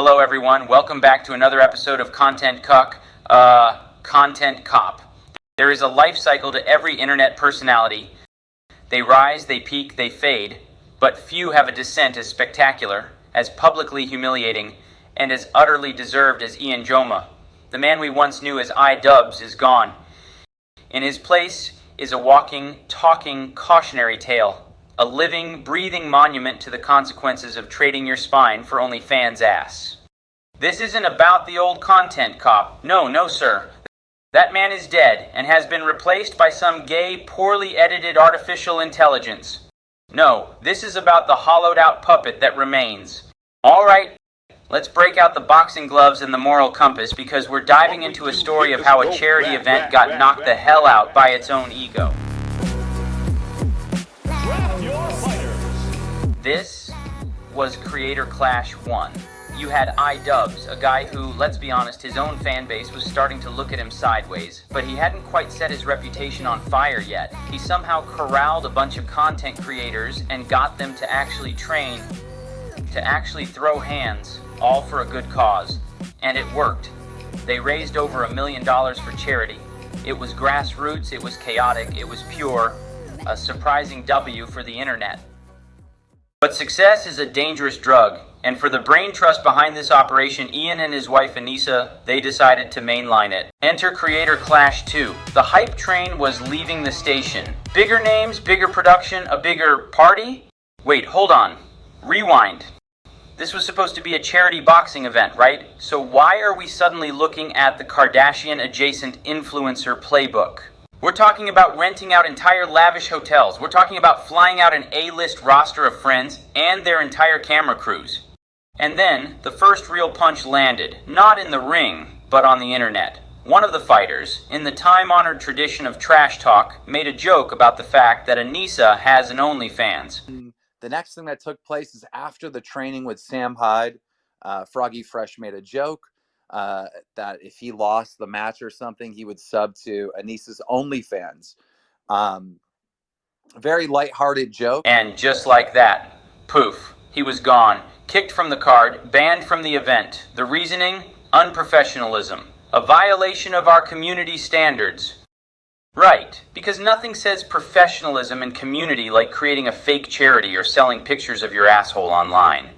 Hello everyone, welcome back to another episode of Content Cop. There is a life cycle to every internet personality. They rise, they peak, they fade, but few have a descent as spectacular, as publicly humiliating, and as utterly deserved as Ian Jomhas. The man we once knew as A.I.Dubbbz is gone. In his place is a walking, talking, cautionary tale. A living, breathing monument to the consequences of trading your spine for only fans' ass. This isn't about the old content cop. No, sir. That man is dead and has been replaced by some gay, poorly edited artificial intelligence. No, this is about the hollowed-out puppet that remains. All right, let's break out the boxing gloves and the moral compass because we're diving into a story of how a charity event got knocked the hell out by its own ego. This was Creator Clash 1. You had A.I.Dubbbz, a guy who, let's be honest, his own fan base was starting to look at him sideways, but he hadn't quite set his reputation on fire yet. He somehow corralled a bunch of content creators and got them to actually train, to actually throw hands, all for a good cause. And it worked. They raised over $1 million for charity. It was grassroots, it was chaotic, it was pure, a surprising W for the internet. But success is a dangerous drug, and for the brain trust behind this operation, Ian and his wife Anissa, they decided to mainline it. Enter Creator Clash 2. The hype train was leaving the station. Bigger names, bigger production, a bigger party? Wait, hold on. Rewind. This was supposed to be a charity boxing event, right? So why are we suddenly looking at the Kardashian-adjacent influencer playbook? We're talking about renting out entire lavish hotels. We're talking about flying out an A-list roster of friends and their entire camera crews. And then, the first real punch landed, not in the ring, but on the internet. One of the fighters, in the time-honored tradition of trash talk, made a joke about the fact that Anissa has an OnlyFans. The next thing that took place is after the training with Sam Hyde, Froggy Fresh made a joke that if he lost the match or something, he would sub to Anissa's OnlyFans. Very lighthearted joke. And just like that, poof, he was gone, kicked from the card, banned from the event. The reasoning? Unprofessionalism. A violation of our community standards. Right, because nothing says professionalism and community like creating a fake charity or selling pictures of your asshole online.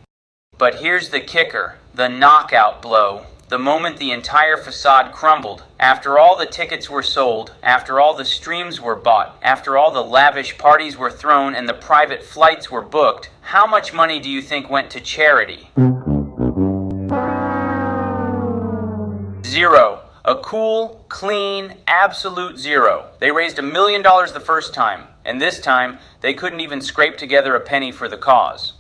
But here's the kicker, the knockout blow. The moment the entire facade crumbled, after all the tickets were sold, after all the streams were bought, after all the lavish parties were thrown and the private flights were booked, how much money do you think went to charity? Zero. A cool, clean, absolute zero. They raised $1 million the first time, and this time, they couldn't even scrape together a penny for the cause.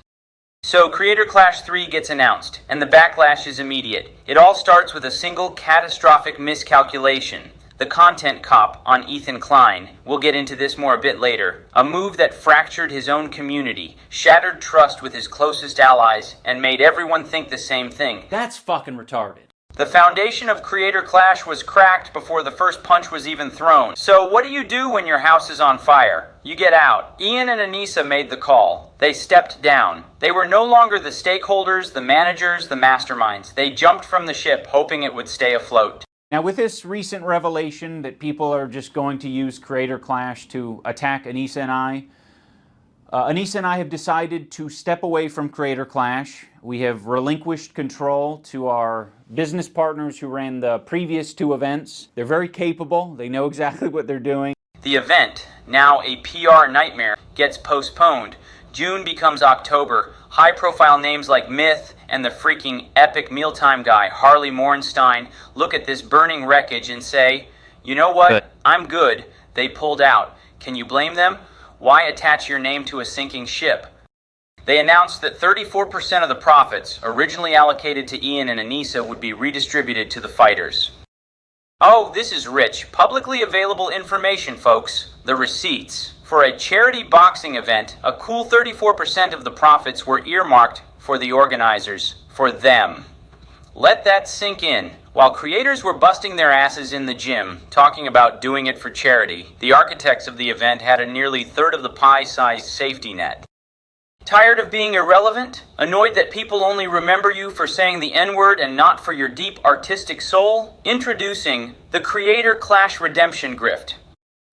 So Creator Clash 3 gets announced, and the backlash is immediate. It all starts with a single catastrophic miscalculation. The content cop on Ethan Klein, we'll get into this more a bit later, a move that fractured his own community, shattered trust with his closest allies, and made everyone think the same thing. That's fucking retarded. The foundation of Creator Clash was cracked before the first punch was even thrown. So what do you do when your house is on fire? You get out. Ian and Anissa made the call. They stepped down. They were no longer the stakeholders, the managers, the masterminds. They jumped from the ship, hoping it would stay afloat. Now, with this recent revelation that people are just going to use Creator Clash to attack Anissa and I have decided to step away from Creator Clash. We have relinquished control to our business partners who ran the previous two events. They're very capable. They know exactly what they're doing. The event, now a PR nightmare, gets postponed. June becomes October. High-profile names like Myth and the freaking epic mealtime guy, Harley Morenstein, look at this burning wreckage and say, you know what? I'm good. They pulled out. Can you blame them? Why attach your name to a sinking ship? They announced that 34% of the profits, originally allocated to Ian and Anissa, would be redistributed to the fighters. Oh, this is rich, publicly available information, folks. The receipts. For a charity boxing event, a cool 34% of the profits were earmarked for the organizers, for them. Let that sink in. While creators were busting their asses in the gym, talking about doing it for charity, the architects of the event had a nearly third of the pie-sized safety net. Tired of being irrelevant? Annoyed that people only remember you for saying the N-word and not for your deep artistic soul? Introducing the Creator Clash Redemption Grift.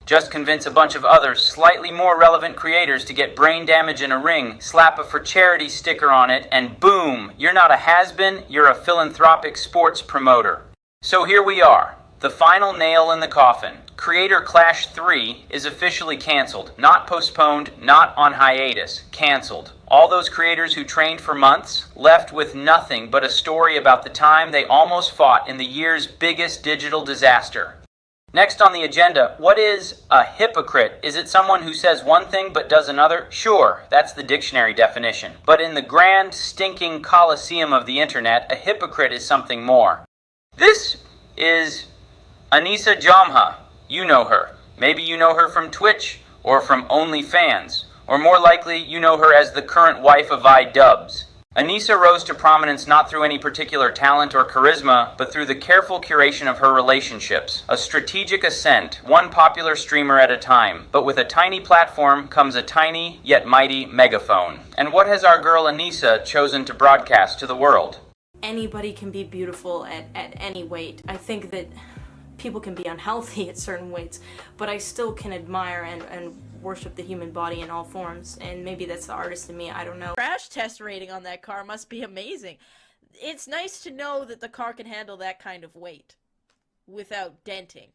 Just convince a bunch of other slightly more relevant creators to get brain damage in a ring, slap a for charity sticker on it, and boom, you're not a has-been, you're a philanthropic sports promoter. So here we are, the final nail in the coffin. Creator Clash 3 is officially canceled. Not postponed, not on hiatus. Canceled. All those creators who trained for months left with nothing but a story about the time they almost fought in the year's biggest digital disaster. Next on the agenda, what is a hypocrite? Is it someone who says one thing but does another? Sure, that's the dictionary definition. But in the grand, stinking coliseum of the internet, a hypocrite is something more. This is Anissa Jomhas. You know her. Maybe you know her from Twitch or from OnlyFans. Or more likely, you know her as the current wife of A.I.Dubbbz. Anissa rose to prominence not through any particular talent or charisma, but through the careful curation of her relationships. A strategic ascent, one popular streamer at a time. But with a tiny platform comes a tiny, yet mighty megaphone. And what has our girl Anissa chosen to broadcast to the world? Anybody can be beautiful at any weight. I think that people can be unhealthy at certain weights, but I still can admire and worship the human body in all forms, and maybe that's the artist in me, I don't know. Crash test rating on that car must be amazing. It's nice to know that the car can handle that kind of weight without denting.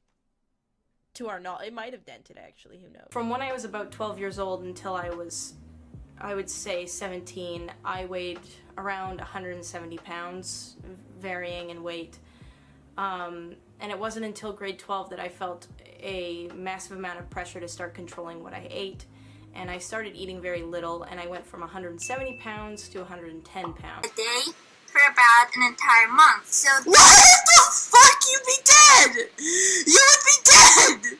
To our knowledge, it might have dented actually, who knows. From when I was about 12 years old until I was, I would say 17, I weighed around 170 pounds, varying in weight. And it wasn't until grade 12 that I felt a massive amount of pressure to start controlling what I ate. And I started eating very little, and I went from 170 pounds to 110 pounds. A day for about an entire month, so... What the fuck? You'd be dead! You would be dead!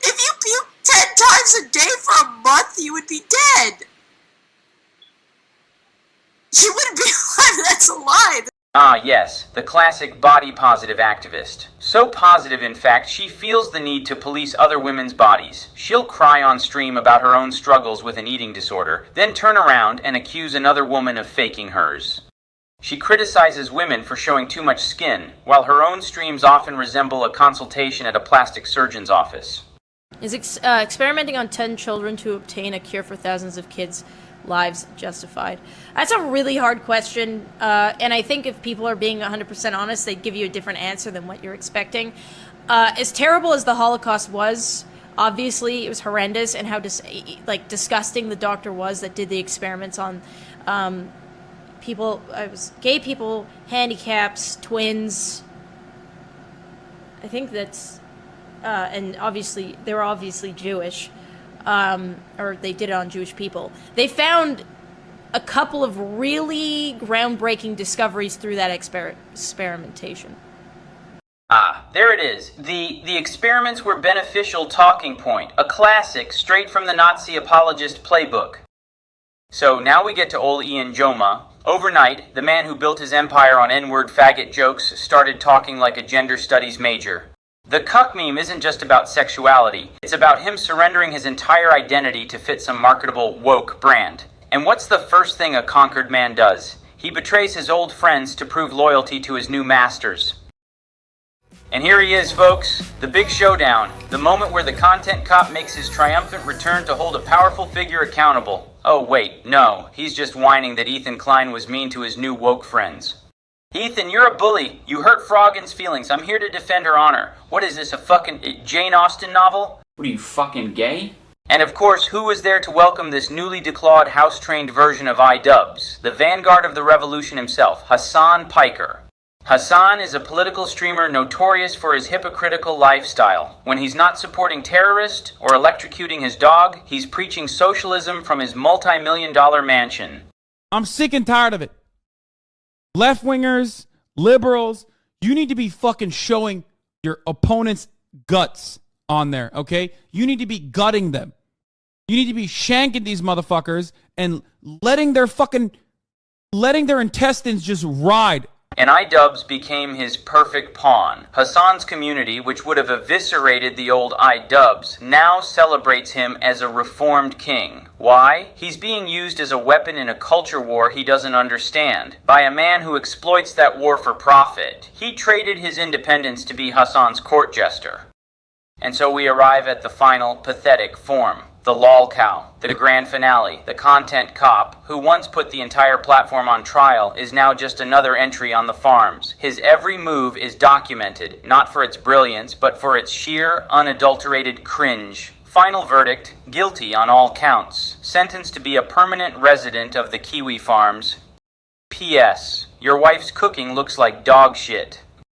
If you puke 10 times a day for a month, you would be dead! You wouldn't be alive, that's a lie! Ah, yes, the classic body-positive activist. So positive, in fact, she feels the need to police other women's bodies. She'll cry on stream about her own struggles with an eating disorder, then turn around and accuse another woman of faking hers. She criticizes women for showing too much skin, while her own streams often resemble a consultation at a plastic surgeon's office. Is experimenting on 10 children to obtain a cure for thousands of kids' lives justified? That's a really hard question, and I think if people are being 100% honest, they'd give you a different answer than what you're expecting. As terrible as the Holocaust was, obviously it was horrendous, and how disgusting the doctor was that did the experiments on people. Gay people, handicaps, twins. I think that's and obviously they were obviously Jewish. Or they did it on Jewish people. They found a couple of really groundbreaking discoveries through that experimentation. Ah, there it is. The experiments were beneficial talking point, a classic straight from the Nazi apologist playbook. So now we get to old Ian Jomhas. Overnight, the man who built his empire on N-word faggot jokes started talking like a gender studies major. The cuck meme isn't just about sexuality. It's about him surrendering his entire identity to fit some marketable woke brand. And what's the first thing a conquered man does? He betrays his old friends to prove loyalty to his new masters. And here he is, folks, the big showdown, the moment where the content cop makes his triumphant return to hold a powerful figure accountable. Oh wait, no, he's just whining that Ethan Klein was mean to his new woke friends. Ethan, you're a bully. You hurt Froggin's feelings. I'm here to defend her honor. What is this, a fucking Jane Austen novel? What are you, fucking gay? And of course, who was there to welcome this newly declawed, house-trained version of A.I.Dubbbz? The vanguard of the revolution himself, Hassan Piker. Hassan is a political streamer notorious for his hypocritical lifestyle. When he's not supporting terrorists or electrocuting his dog, he's preaching socialism from his multi-million-dollar mansion. I'm sick and tired of it. Left-wingers, liberals, you need to be fucking showing your opponent's guts on there, okay? You need to be gutting them. You need to be shanking these motherfuckers and letting their intestines just ride. and A.I.Dubbbz became his perfect pawn. Hassan's community, which would have eviscerated the old A.I.Dubbbz, now celebrates him as a reformed king. Why? He's being used as a weapon in a culture war he doesn't understand, by a man who exploits that war for profit. He traded his independence to be Hassan's court jester. And so we arrive at the final, pathetic form. The lol cow, the grand finale, the content cop, who once put the entire platform on trial, is now just another entry on the farms. His every move is documented, not for its brilliance, but for its sheer, unadulterated cringe. Final verdict, guilty on all counts. Sentenced to be a permanent resident of the Kiwi farms. P.S. Your wife's cooking looks like dog shit.